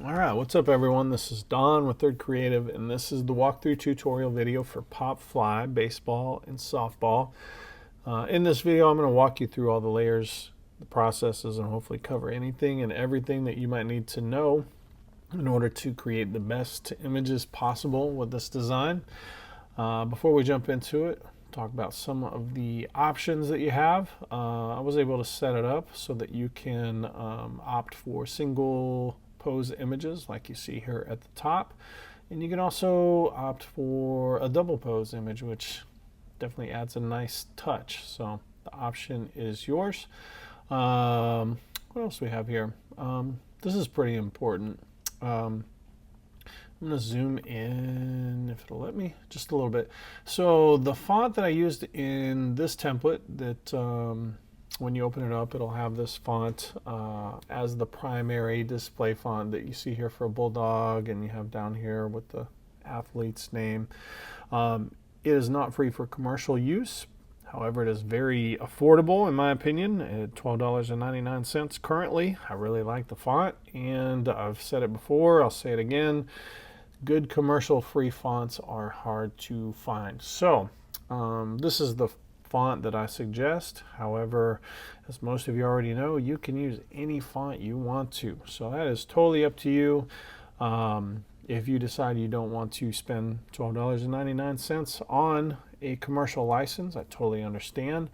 All right, what's up everyone? This is Don with Third Creative, and this is the walkthrough tutorial video for pop fly, baseball, and softball. In this video, I'm going to walk you through all the layers, the processes, and hopefully cover anything and everything that you might need to know in order to create the best images possible with this design. Before we jump into it, talk about some of the options that you have. I was able to set it up so that you can opt for single pose images like you see here at the top, and you can also opt for a double pose image, which definitely adds a nice touch. So the option is yours. What else do we have here? This is pretty important. I'm going to zoom in, if it'll let me, just a little bit. So the font that I used in this template, that when you open it up, it'll have this font as the primary display font that you see here for a bulldog, and you have down here with the athlete's name. It is not free for commercial use. However, it is very affordable in my opinion at $12.99 currently. I really like the font, and I've said it before, I'll say it again. Good commercial free fonts are hard to find. So this is the font that I suggest. However, as most of you already know, you can use any font you want to. So that is totally up to you. If you decide you don't want to spend $12.99 on a commercial license, I totally understand.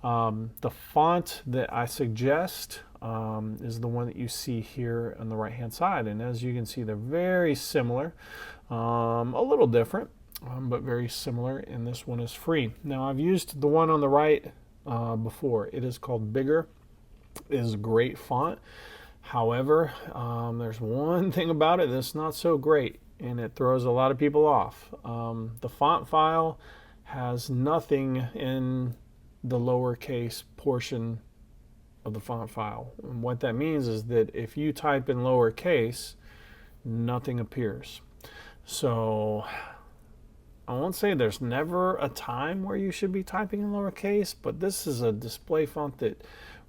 The font that I suggest is the one that you see here on the right hand side, and as you can see, they're very similar, a little different, but very similar, and this one is free. Now, I've used the one on the right before. It is called Bigger. It is a great font. However, there's one thing about it that's not so great, and it throws a lot of people off. The font file has nothing in the lowercase portion of the font file. And what that means is that if you type in lowercase, nothing appears. So I won't say there's never a time where you should be typing in lowercase, but this is a display font that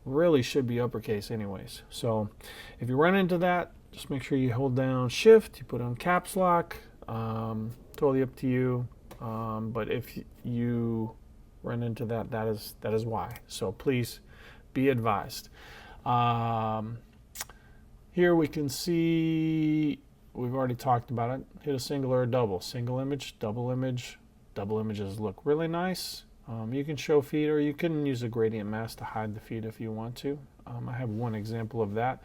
really should be uppercase anyways. So if you run into that, just make sure you hold down shift, you put on caps lock, totally up to you. But if you run into that, that is why. So please be advised. Here we can see, we've already talked about it, hit a single or a double. Single image, double image. Double images look really nice. You can show feet, or you can use a gradient mask to hide the feet if you want to. I have one example of that.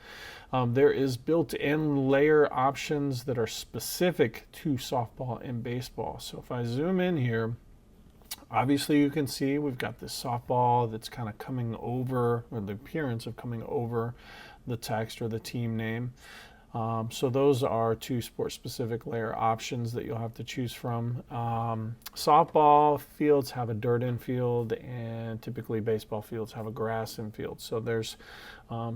There is built-in layer options that are specific to softball and baseball. So if I zoom in here, obviously you can see we've got this softball that's kind of coming over, or the appearance of coming over the text or the team name. So those are two sport-specific layer options that you'll have to choose from. Softball fields have a dirt infield, and typically baseball fields have a grass infield. So there's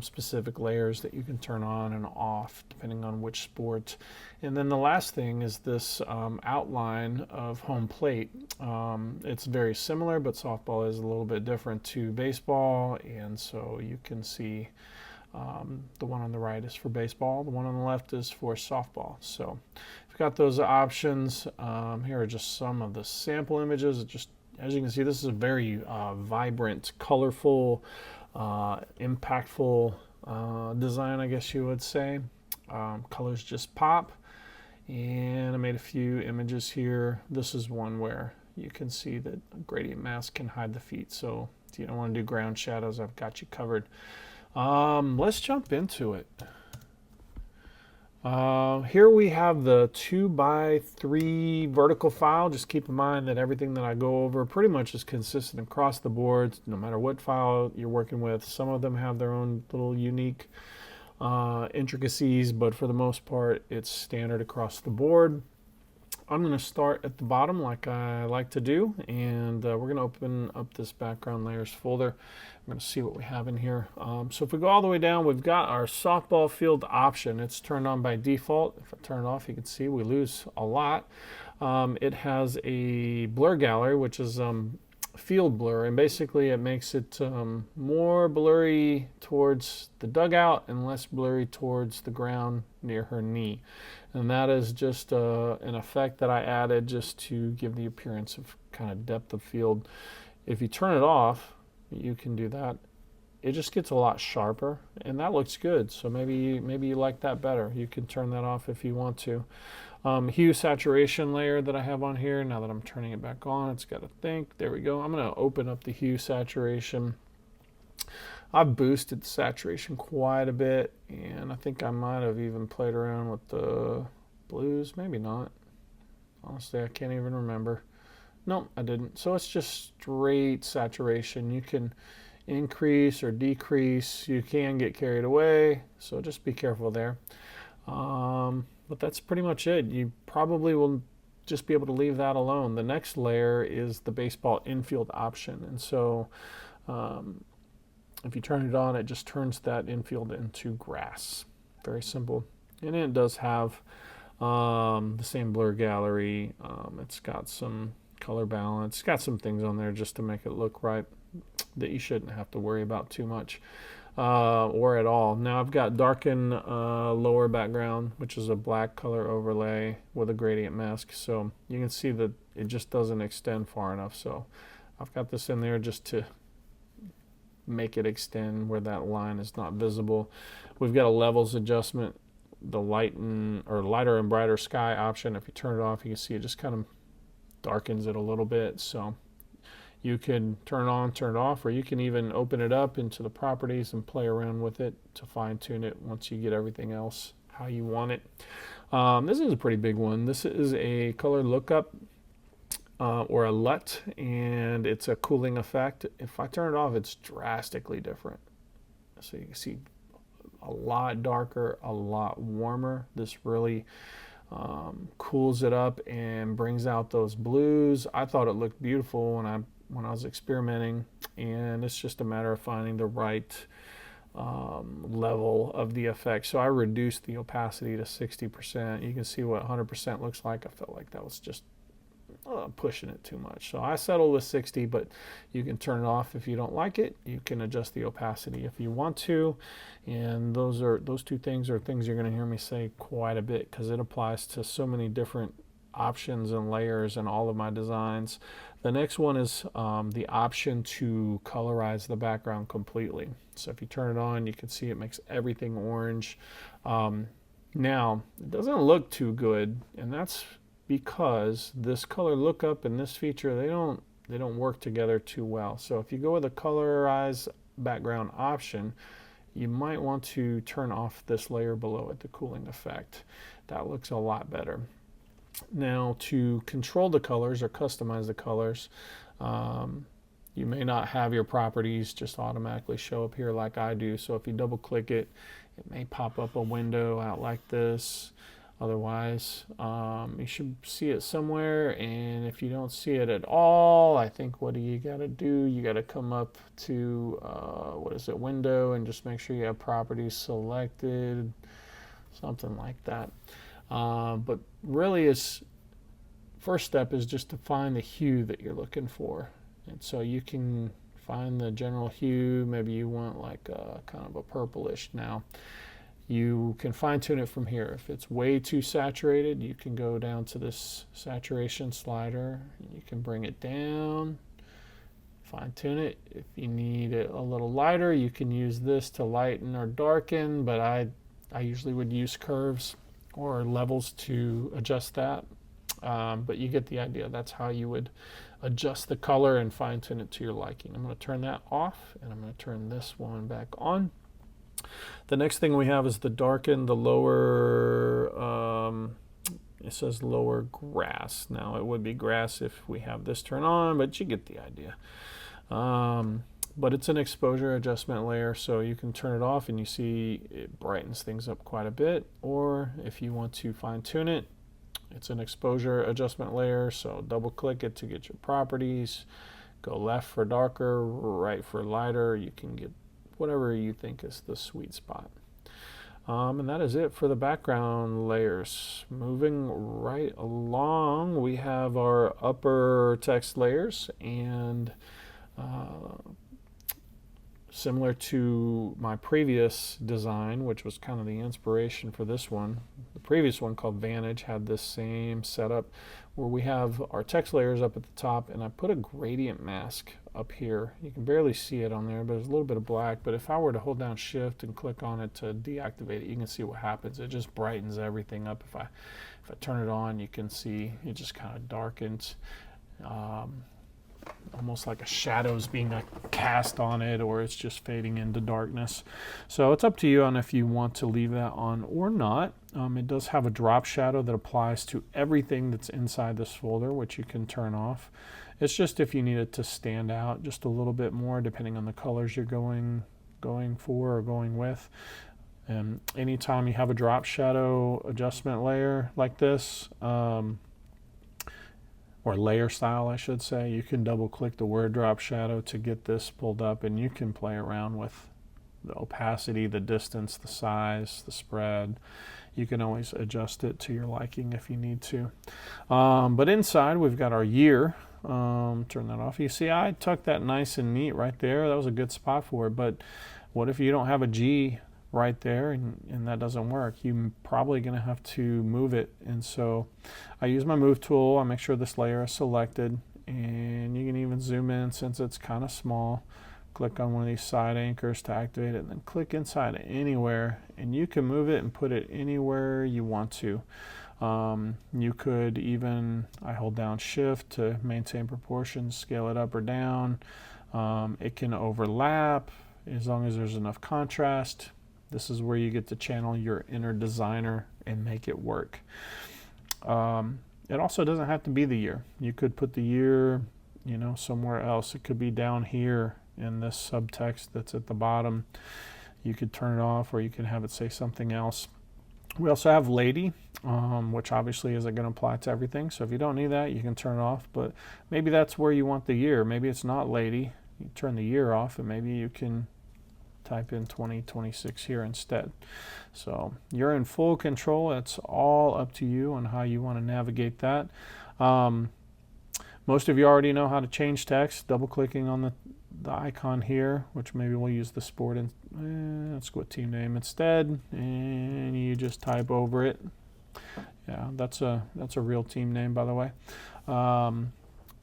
specific layers that you can turn on and off depending on which sport. And then the last thing is this outline of home plate. It's very similar, but softball is a little bit different to baseball, and so you can see the one on the right is for baseball, the one on the left is for softball. So we've got those options. Here are just some of the sample images. Just as you can see, this is a very vibrant, colorful, impactful design, I guess you would say. Colors just pop. And I made a few images here. This is one where you can see that a gradient mask can hide the feet. So if you don't want to do ground shadows, I've got you covered. Let's jump into it. Here we have the 2x3 vertical file. Just keep in mind that everything that I go over pretty much is consistent across the board, no matter what file you're working with. Some of them have their own little unique intricacies, but for the most part, it's standard across the board. I'm going to start at the bottom like I like to do, and we're going to open up this background layers folder. I'm going to see what we have in here. So if we go all the way down, we've got our softball field option. It's turned on by default. If I turn it off, you can see we lose a lot. It has a blur gallery, which is field blur, and basically it makes it more blurry towards the dugout and less blurry towards the ground near her knee. And that is just an effect that I added just to give the appearance of kind of depth of field. If you turn it off, you can do that. It just gets a lot sharper, and that looks good. So maybe you like that better. You can turn that off if you want to. Hue saturation layer that I have on here. Now that I'm turning it back on, it's got to think. There we go. I'm going to open up the hue saturation. I've boosted the saturation quite a bit, and I think I might have even played around with the blues. Maybe not. Honestly, I can't even remember. No, I didn't. So it's just straight saturation. You can increase or decrease. You can get carried away, so just be careful there. But that's pretty much it. You probably will just be able to leave that alone. The next layer is the baseball infield option, and so if you turn it on, it just turns that infield into grass. Very simple. And it does have the same blur gallery. It's got some color balance. It's got some things on there just to make it look right that you shouldn't have to worry about too much or at all. Now I've got darken lower background, which is a black color overlay with a gradient mask. So you can see that it just doesn't extend far enough. So I've got this in there just to make it extend where that line is not visible. We've got a levels adjustment, the lighter and brighter sky option. If you turn it off, you can see it just kind of darkens it a little bit. So you can turn it on, turn it off, or you can even open it up into the properties and play around with it to fine tune it once you get everything else how you want it. This is a pretty big one. This is a color lookup or a LUT, and it's a cooling effect. If I turn it off, it's drastically different. So you can see a lot darker, a lot warmer. This really cools it up and brings out those blues. I thought it looked beautiful when I was experimenting, and it's just a matter of finding the right level of the effect. So I reduced the opacity to 60%. You can see what 100% looks like. I felt like that was just pushing it too much. So I settled with 60, but you can turn it off if you don't like it. You can adjust the opacity if you want to. And those two things are things you're going to hear me say quite a bit because it applies to so many different options and layers in all of my designs. The next one is the option to colorize the background completely. So if you turn it on, you can see it makes everything orange. Now, it doesn't look too good, and that's because this color lookup and this feature, they don't work together too well. So if you go with a colorize background option, you might want to turn off this layer below it, the cooling effect. That looks a lot better. Now, to control the colors or customize the colors, you may not have your properties just automatically show up here like I do. So if you double click it, it may pop up a window out like this. Otherwise, you should see it somewhere, and if you don't see it at all, I think what do you got to do? You got to come up to, window, and just make sure you have properties selected, something like that. But really, first step is just to find the hue that you're looking for. And so you can find the general hue. Maybe you want like kind of a purplish. Now, you can fine tune it from here. If it's way too saturated, you can go down to this saturation slider. You can bring it down, fine tune it. If you need it a little lighter, you can use this to lighten or darken, but I usually would use curves or levels to adjust that. But you get the idea. That's how you would adjust the color and fine tune it to your liking. I'm going to turn that off, and I'm going to turn this one back on. The next thing we have is the darken, the lower, it says lower grass. Now it would be grass if we have this turn on, but you get the idea. But it's an exposure adjustment layer, so you can turn it off and you see it brightens things up quite a bit. Or if you want to fine tune it, it's an exposure adjustment layer, so double click it to get your properties. Go left for darker, right for lighter. You can get whatever you think is the sweet spot. And that is it for the background layers. Moving right along, we have our upper text layers, and similar to my previous design, which was kind of the inspiration for this one, the previous one called Vantage had this same setup where we have our text layers up at the top, and I put a gradient mask up here. You can barely see it on there, but there's a little bit of black. But if I were to hold down Shift and click on it to deactivate it, you can see what happens. It just brightens everything up. If I turn it on, you can see it just kind of darkens. Almost like a shadow's being cast on it, or it's just fading into darkness. So it's up to you on if you want to leave that on or not. It does have a drop shadow that applies to everything that's inside this folder, which you can turn off. It's just if you need it to stand out just a little bit more, depending on the colors you're going for or going with. And anytime you have a drop shadow adjustment layer like this, or layer style, I should say, you can double click the word drop shadow to get this pulled up, and you can play around with the opacity, the distance, the size, the spread. You can always adjust it to your liking if you need to. But inside we've got our year. Turn that off. You see I tucked that nice and neat right there. That was a good spot for it. But what if you don't have a G right there and that doesn't work? You're probably going to have to move it. And so I use my move tool. I make sure this layer is selected, and you can even zoom in since it's kind of small. Click on one of these side anchors to activate it, and then click inside anywhere, and you can move it and put it anywhere you want to. You could even, I hold down Shift to maintain proportions, scale it up or down. It can overlap as long as there's enough contrast. This is where you get to channel your inner designer and make it work. It also doesn't have to be the year. You could put the year, somewhere else. It could be down here in this subtext that's at the bottom. You could turn it off, or you can have it say something else. We also have lady, which obviously isn't going to apply to everything. So if you don't need that, you can turn it off. But maybe that's where you want the year. Maybe it's not lady. You turn the year off, and maybe you can type in 2026 here instead. So you're in full control. It's all up to you on how you want to navigate that. Most of you already know how to change text. Double clicking on the icon here, which maybe we'll use the sport, and let's go with team name instead, and you just type over it. Yeah, that's a real team name, by the way.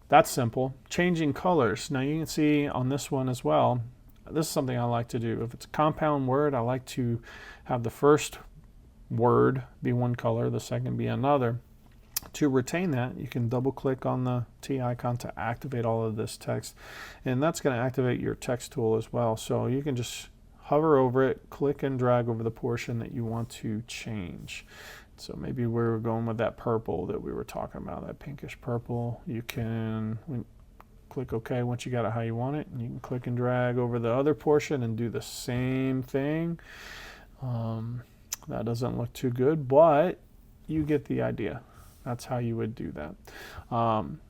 That's simple. Changing colors. Now you can see on this one as well, this is something I like to do. If it's a compound word, I like to have the first word be one color, the second be another. To retain that, you can double click on the T icon to activate all of this text, and that's going to activate your text tool as well. So you can just hover over it, click and drag over the portion that you want to change. So maybe we're going with that purple that we were talking about, that pinkish purple. You can click OK once you got it how you want it, and you can click and drag over the other portion and do the same thing. That doesn't look too good, but you get the idea. That's how you would do that.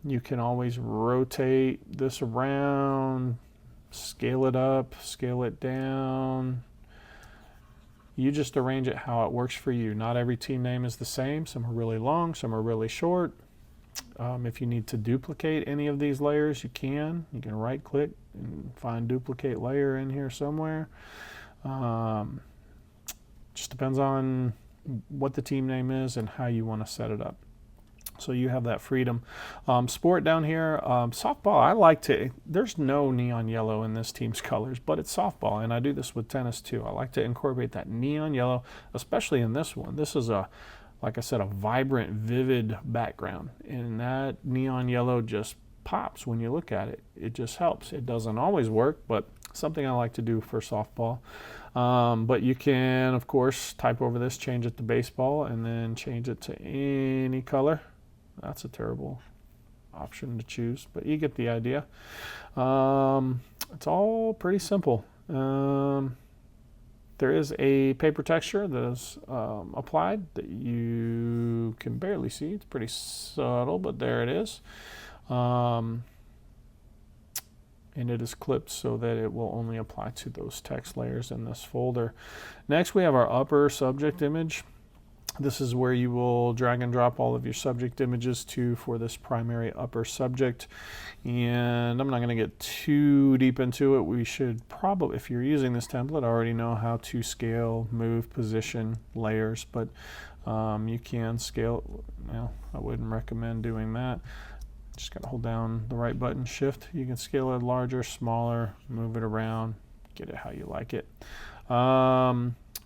You can always rotate this around, scale it up, scale it down. You just arrange it how it works for you. Not every team name is the same. Some are really long, some are really short. If you need to duplicate any of these layers, you can. You can right click and find duplicate layer in here somewhere. Just depends on what the team name is and how you want to set it up. So you have that freedom. Sport down here, softball, I like to, there's no neon yellow in this team's colors, but it's softball, and I do this with tennis too. I like to incorporate that neon yellow, especially in this one. This is like I said, a vibrant, vivid background, and that neon yellow just pops when you look at it. It just helps. It doesn't always work, but something I like to do for softball. But you can, of course, type over this, change it to baseball, and then change it to any color. That's a terrible option to choose, but you get the idea. It's all pretty simple. There is a paper texture that is applied that you can barely see. It's pretty subtle, but there it is. and it is clipped so that it will only apply to those text layers in this folder. Next, we have our upper subject image. This is where you will drag and drop all of your subject images to for this primary upper subject. And I'm not going to get too deep into it. We should probably, if you're using this template, already know how to scale, move, position layers, but you can scale. Well, I wouldn't recommend doing that. Just got to hold down the right button, shift. You can scale it larger, smaller, move it around, get it how you like it.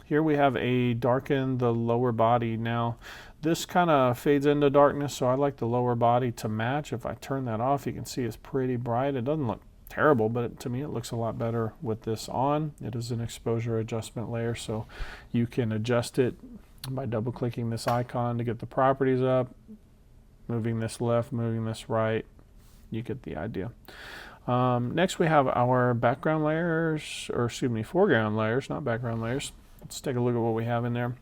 Here we have a darken the lower body. Now this kind of fades into darkness, so I like the lower body to match. If I turn that off, you can see it's pretty bright. It doesn't look terrible, but to me it looks a lot better with this on. It is an exposure adjustment layer, so you can adjust it by double clicking this icon to get the properties up, moving this left, moving this right. You get the idea. Next we have our background layers, or excuse me, foreground layers, not background layers. Let's take a look at what we have in there.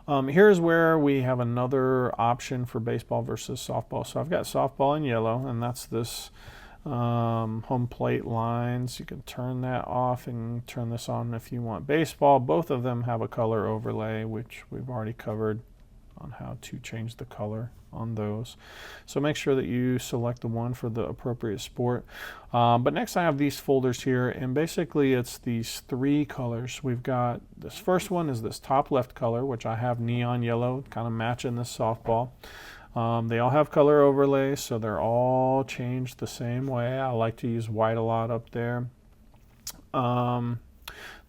Here's where we have another option for baseball versus softball. So I've got softball in yellow, and that's this home plate lines. You can turn that off and turn this on if you want. Baseball, both of them have a color overlay, which we've already covered on how to change the color on those. So make sure that you select the one for the appropriate sport. But next I have these folders here, and basically it's these three colors. We've got this first one is this top left color, which I have neon yellow, kind of matching this softball. They all have color overlays, so they're all changed the same way. I like to use white a lot up there.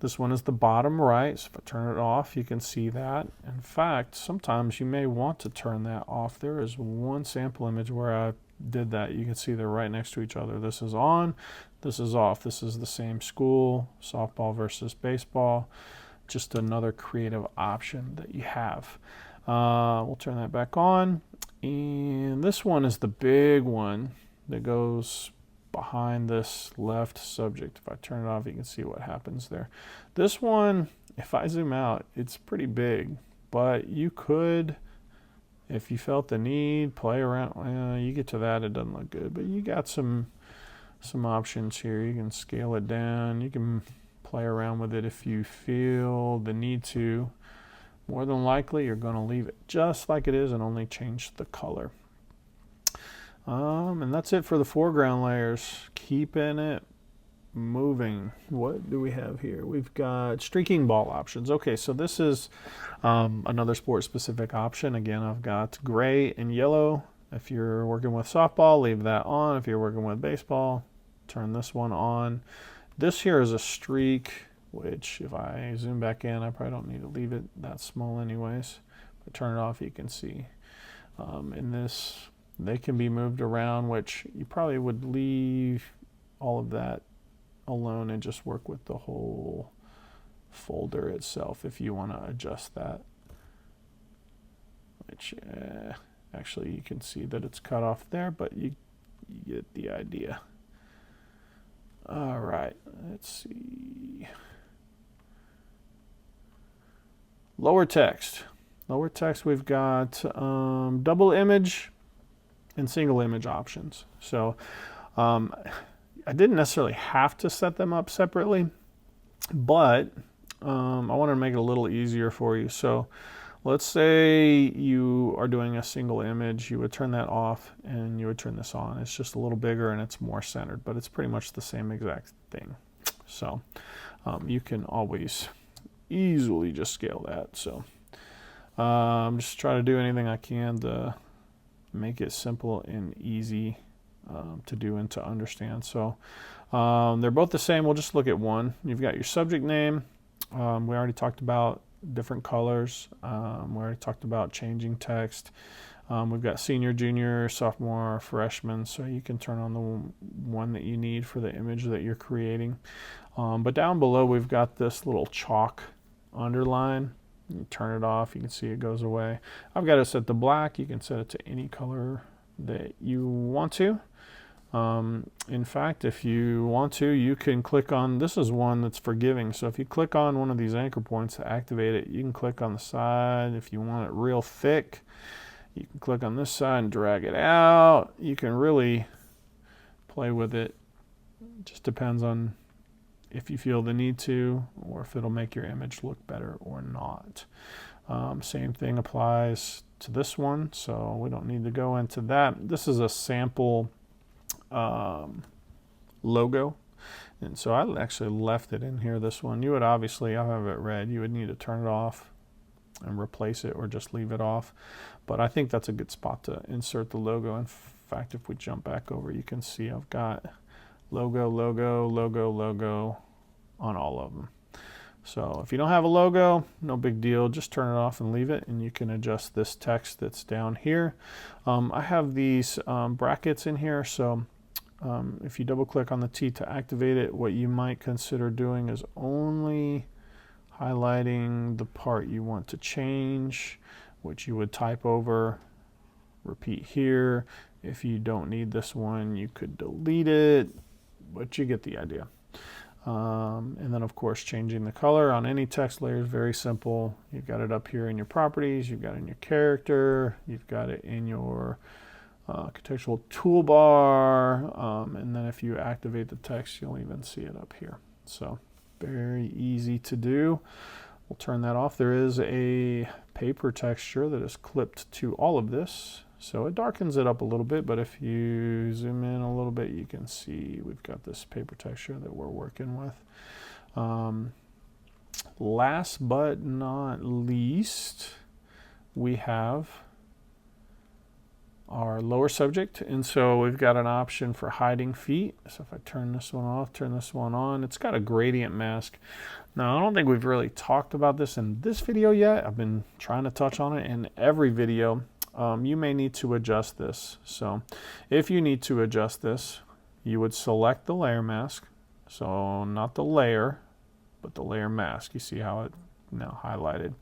This one is the bottom right, so if I turn it off, you can see that. In fact, sometimes you may want to turn that off. There is one sample image where I did that. You can see they're right next to each other. This is on, this is off. This is the same school, softball versus baseball. Just another creative option that you have. We'll turn that back on. And this one is the big one that goes behind this left subject. If I turn it off, you can see what happens there. This one, if I zoom out, it's pretty big, but you could, if you felt the need, play around. Well, you get to that, it doesn't look good, but you got some options here. You can scale it down. You can play around with it if you feel the need to. More than likely, you're going to leave it just like it is and only change the color. And that's it for the foreground layers. Keeping it moving. What do we have here? We've got streaking ball options. Okay, so this is another sport-specific option. Again, I've got gray and yellow. If you're working with softball, leave that on. If you're working with baseball, turn this one on. This here is a streak, which if I zoom back in, I probably don't need to leave it that small anyways. But turn it off, you can see. In this, they can be moved around, which you probably would leave all of that alone and just work with the whole folder itself if you want to adjust that. Which actually you can see that it's cut off there, but you get the idea. All right, let's see. Lower text. Lower text, we've got double image and single image options. So I didn't necessarily have to set them up separately, but I wanted to make it a little easier for you. So let's say you are doing a single image, you would turn that off and you would turn this on. It's just a little bigger and it's more centered, but it's pretty much the same exact thing. So you can always easily just scale that. So just try to do anything I can to make it simple and easy to do and to understand. So they're both the same. We'll just look at one. You've got your subject name. We already talked about different colors. We already talked about changing text. We've got senior, junior, sophomore, freshman, so you can turn on the one that you need for the image that you're creating. But down below we've got this little chalk underline. You turn it off, you can see it goes away. I've got it set to black. You can set it to any color that you want to. In fact, if you want to, you can click on, this is one that's forgiving. So if you click on one of these anchor points to activate it, you can click on the side. If you want it real thick, you can click on this side and drag it out. You can really play with it It just depends on if you feel the need to, or if it'll make your image look better or not. Same thing applies to this one, so we don't need to go into that. This is a sample logo, and so I actually left it in here, this one. You would obviously, I have it red, you would need to turn it off and replace it or just leave it off, but I think that's a good spot to insert the logo. In fact, if we jump back over, you can see I've got logo, logo, logo, logo on all of them. So if you don't have a logo, no big deal, just turn it off and leave it, and you can adjust this text that's down here. I have these brackets in here, so if you double click on the T to activate it, what you might consider doing is only highlighting the part you want to change, which you would type over, repeat here. If you don't need this one, you could delete it, but you get the idea. And then of course changing the color on any text layer is very simple. You've got it up here in your properties, you've got it in your character, you've got it in your contextual toolbar, and then if you activate the text, you'll even see it up here. So very easy to do. We'll turn that off. There is a paper texture that is clipped to all of this, so it darkens it up a little bit, but if you zoom in a little bit, you can see we've got this paper texture that we're working with. Last but not least, we have our lower subject, and so we've got an option for hiding feet. So if I turn this one off, turn this one on, it's got a gradient mask. Now I don't think we've really talked about this in this video yet. I've been trying to touch on it in every video. You may need to adjust this. So if you need to adjust this, you would select the layer mask, so not the layer but the layer mask. You see how it now highlighted.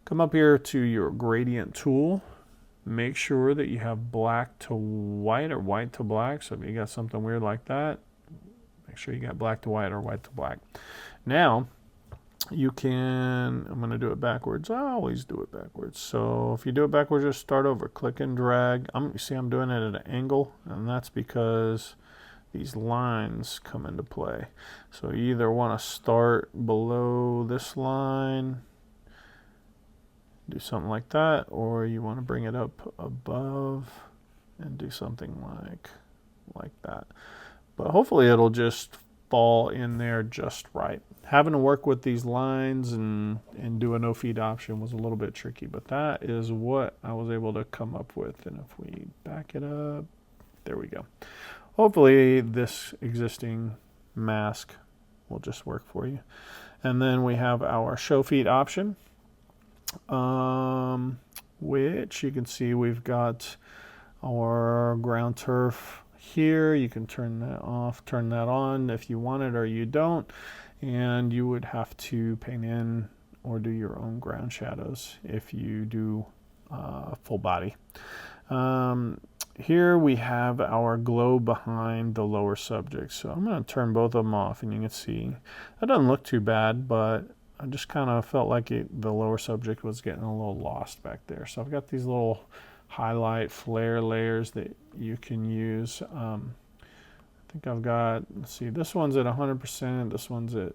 Come up here to your gradient tool. Make sure that you have black to white or white to black. So if you got something weird like that, make sure you got black to white or white to black. Now you can, I'm going to do it backwards. I always do it backwards. So if you do it backwards, just start over, click and drag. You see I'm doing it at an angle, and that's because these lines come into play. So you either want to start below this line, do something like that, or you want to bring it up above and do something like that. But hopefully it'll just fall in there just right. Having to work with these lines and do a no feed option was a little bit tricky, but that is what I was able to come up with. And if we back it up, there we go. Hopefully this existing mask will just work for you. And then we have our show feed option, which you can see we've got our ground turf here. You can turn that off, turn that on if you want it or you don't, and you would have to paint in or do your own ground shadows if you do full body. Here we have our glow behind the lower subject, so I'm going to turn both of them off, and you can see that doesn't look too bad, but I just kind of felt like the lower subject was getting a little lost back there. So I've got these little highlight flare layers that you can use. I think I've got, let's see, this one's at 100%, this one's at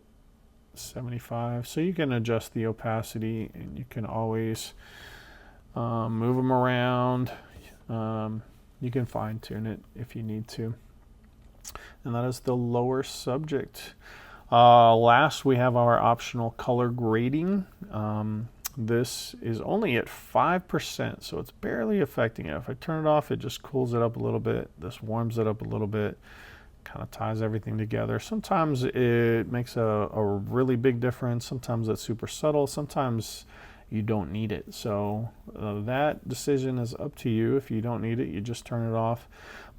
75. So you can adjust the opacity, and you can always move them around. You can fine tune it if you need to. And that is the lower subject. Last, we have our optional color grading. This is only at 5%, so it's barely affecting it. If I turn it off, it just cools it up a little bit. This warms it up a little bit, kind of ties everything together. Sometimes it makes a really big difference. Sometimes it's super subtle. Sometimes you don't need it. So that decision is up to you. If you don't need it, you just turn it off.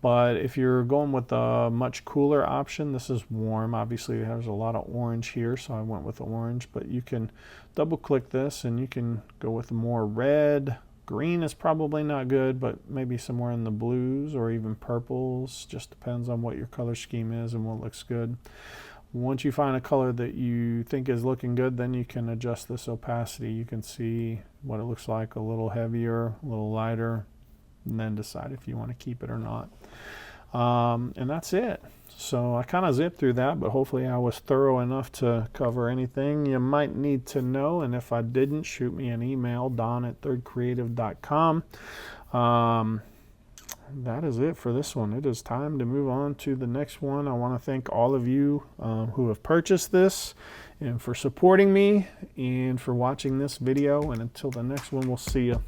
But if you're going with a much cooler option, this is warm. Obviously, there's a lot of orange here, so I went with orange. But you can double click this and you can go with more red. Green is probably not good, but maybe somewhere in the blues or even purples. Just depends on what your color scheme is and what looks good. Once you find a color that you think is looking good, then you can adjust this opacity. You can see what it looks like, a little heavier, a little lighter, and then decide if you want to keep it or not. And that's it. So I kind of zipped through that, but hopefully I was thorough enough to cover anything you might need to know. And if I didn't, shoot me an email, don@thirdcreative.com. That is it for this one. It is time to move on to the next one. I want to thank all of you who have purchased this and for supporting me and for watching this video. And until the next one, we'll see you.